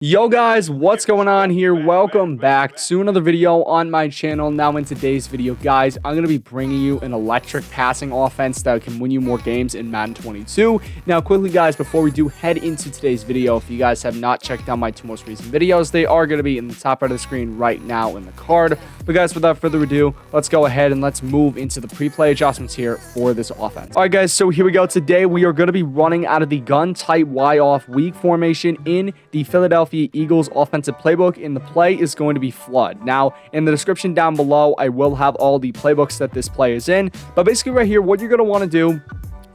Yo guys, what's going on here? Welcome back to another video on my channel. Now in today's video, guys, I'm going to be bringing you an electric passing offense that can win you more games in Madden 22. Now quickly guys, before we do head into today's video, if you guys have not checked out my two most recent videos, they are going to be in the top right of the screen right now in the card. But guys, without further ado, let's go ahead and let's move into the pre-play adjustments here for this offense. All right guys, so here we go. Today we are going to be running out of the gun tight Y off weak formation in the Philadelphia Eagles offensive playbook, and the play is going to be flood. Now in the description down below, I will have all the playbooks that this play is in, but basically right here, what you're going to want to do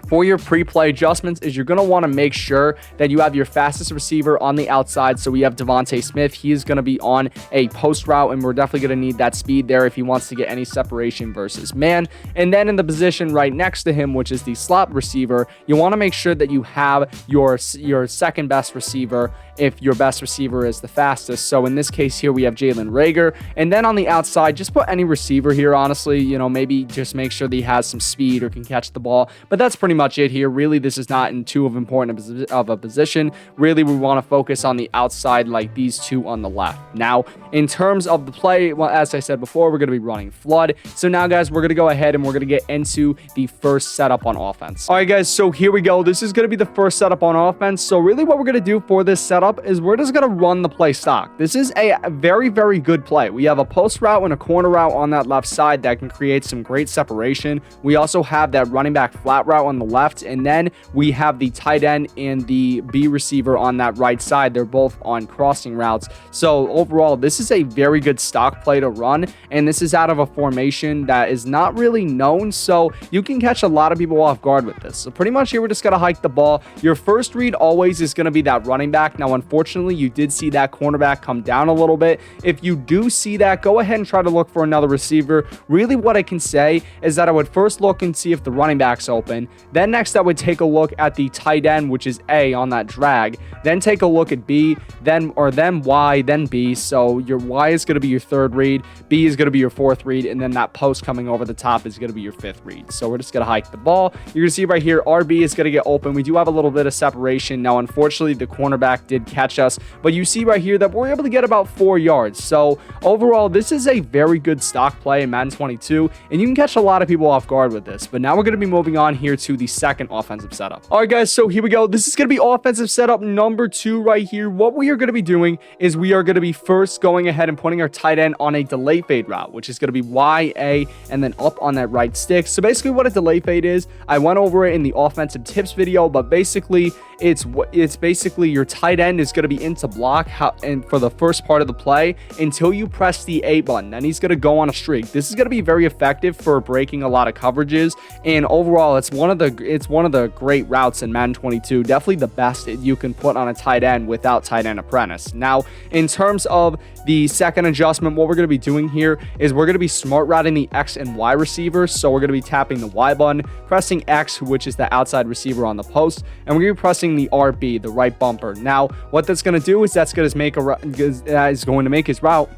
for your pre-play adjustments is you're going to want to make sure that you have your fastest receiver on the outside. So we have Devontae Smith. He is going to be on a post route, and we're definitely going to need that speed there if he wants to get any separation versus man. And then in the position right next to him, which is the slot receiver, you want to make sure that you have your second best receiver if your best receiver is the fastest. So in this case here, we have Jalen Reagor. And then on the outside, just put any receiver here, honestly. You know, maybe just make sure that he has some speed or can catch the ball. But that's pretty much it here. Really, this is not in too important of a position. Really, we want to focus on the outside like these two on the left. Now, in terms of the play, well, as I said before, we're going to be running flood. So now, guys, we're going to go ahead and we're going to get into the first setup on offense. All right, guys, so here we go. This is going to be the first setup on offense. So really what we're going to do for this setup is we're just going to run the play stock. This is a very, very good play. We have a post route and a corner route on that left side that can create some great separation. We also have that running back flat route on the left, and then we have the tight end and the B receiver on that right side. They're both on crossing routes. So overall, this is a very good stock play to run, and this is out of a formation that is not really known, so you can catch a lot of people off guard with this. So pretty much here, we're just going to hike the ball. Your first read always is going to be that running back. Now, unfortunately, you did see that cornerback come down a little bit. If you do see that, go ahead and try to look for another receiver. Really, what I can say is that I would first look and see if the running back's open. Then next, I would take a look at the tight end, which is A on that drag. Then take a look at B, then Y, then B. So your Y is going to be your third read, B is going to be your fourth read, and then that post coming over the top is going to be your fifth read. So we're just going to hike the ball. You're going to see right here, RB is going to get open. We do have a little bit of separation. Now, unfortunately, the cornerback did catch us, but you see right here that we're able to get about 4 yards. So overall, this is a very good stock play in Madden 22, and you can catch a lot of people off guard with this. But now we're going to be moving on here to the second offensive setup. All right, guys, so here we go. This is going to be offensive setup number 2 right here. What we are going to be doing is we are going to be first going ahead and putting our tight end on a delay fade route, which is going to be Y, A, and then up on that right stick. So basically what a delay fade is, I went over it in the offensive tips video, but basically it's basically your tight end is going to be into block and for the first part of the play until you press the A button. Then he's going to go on a streak. This is going to be very effective for breaking a lot of coverages, and overall it's one of the great routes in Madden 22. Definitely the best you can put on a tight end without tight end apprentice. Now, in terms of the second adjustment, what we're going to be doing here is we're going to be smart routing the X and Y receivers. So we're going to be tapping the Y button, pressing X, which is the outside receiver on the post, and we're going to be pressing the RB, the right bumper. Now, what that's going to do is that's going to make his route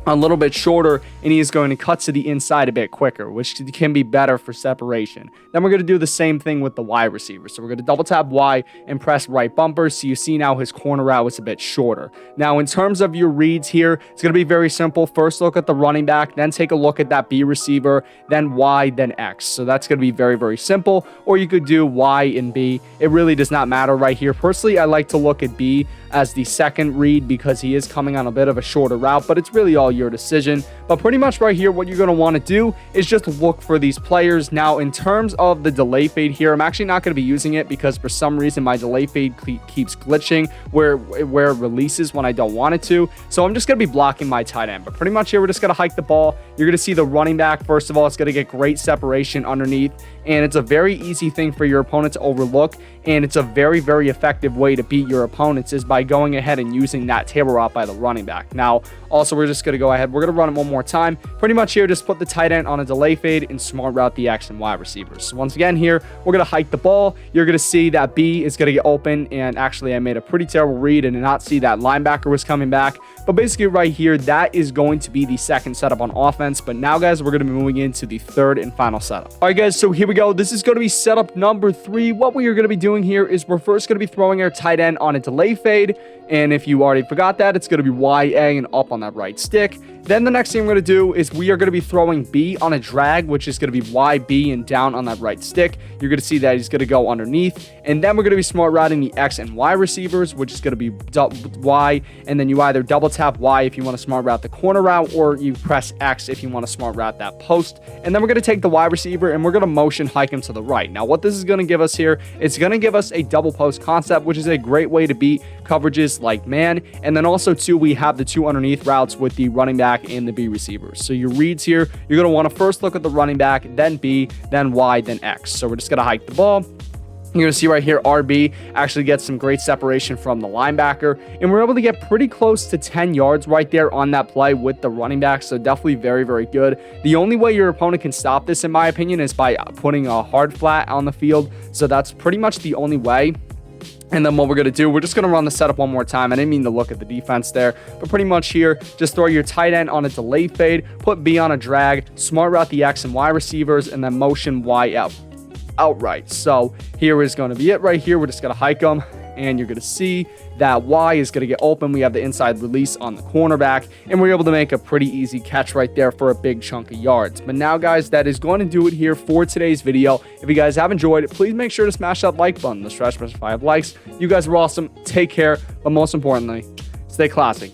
a little bit shorter, and he is going to cut to the inside a bit quicker, which can be better for separation. Then we're going to do the same thing with the Y receiver. So we're going to double tap Y and press right bumper. So you see now his corner route is a bit shorter. Now, in terms of your reads here, it's going to be very simple. First, look at the running back, then take a look at that B receiver, then Y, then X. So that's going to be very, very simple. Or you could do Y and B. It really does not matter right here. Personally, I like to look at B as the second read because he is coming on a bit of a shorter route, but it's really all your decision. But pretty much right here, what you're going to want to do is just look for these players. Now, in terms of the delay fade here, I'm actually not going to be using it because for some reason my delay fade keeps glitching where it releases when I don't want it to. So I'm just going to be blocking my tight end. But pretty much here, we're just going to hike the ball. You're going to see the running back. First of all, it's going to get great separation underneath, and it's a very easy thing for your opponent to overlook, and it's a very, very effective way to beat your opponents is by going ahead and using that table route by the running back. Now, also, we're just going to go ahead. We're going to run it one more time. Pretty much here, just put the tight end on a delay fade and smart route the X and Y receivers. So once again here, we're going to hike the ball. You're going to see that B is going to get open, and actually I made a pretty terrible read and did not see that linebacker was coming back. But basically right here, that is going to be the second setup on offense. But now, guys, we're going to be moving into the third and final setup. All right, guys, so here we go. This is going to be setup number 3. What we are going to be doing here is we're first going to be throwing our tight end on a delay fade. And if you already forgot that, it's going to be YA and up on that right stick. Then the next thing we're going to do is we are going to be throwing B on a drag, which is going to be YB and down on that right stick. You're going to see that he's going to go underneath. And then we're going to be smart routing the X and Y receivers, which is going to be Y. And then you either double tap Y if you want to smart route the corner route, or you press X if you want to smart route that post. And then we're going to take the Y receiver and we're going to motion hike him to the right. Now, what this is going to give us here, it's going to give us a double post concept, which is a great way to beat coverages like man. And then also, too, we have the 2 underneath routes with the running back and the B receivers. So your reads here, you're going to want to first look at the running back, then B, then Y, then X. So we're just going to hike the ball. You're going to see right here, RB actually gets some great separation from the linebacker. And we're able to get pretty close to 10 yards right there on that play with the running back. So definitely very, very good. The only way your opponent can stop this, in my opinion, is by putting a hard flat on the field. So that's pretty much the only way. And then what we're going to do, we're just going to run the setup one more time. I didn't mean to look at the defense there, but pretty much here, just throw your tight end on a delay fade, put B on a drag, smart route the X and Y receivers, and then motion Y out outright. So here is going to be it right here. We're just going to hike them, and you're going to see that Y is going to get open. We have the inside release on the cornerback, and we're able to make a pretty easy catch right there for a big chunk of yards. But now, guys, that is going to do it here for today's video. If you guys have enjoyed it, please make sure to smash that like button. Let's try to 5 likes. You guys are awesome. Take care, but most importantly, stay classy.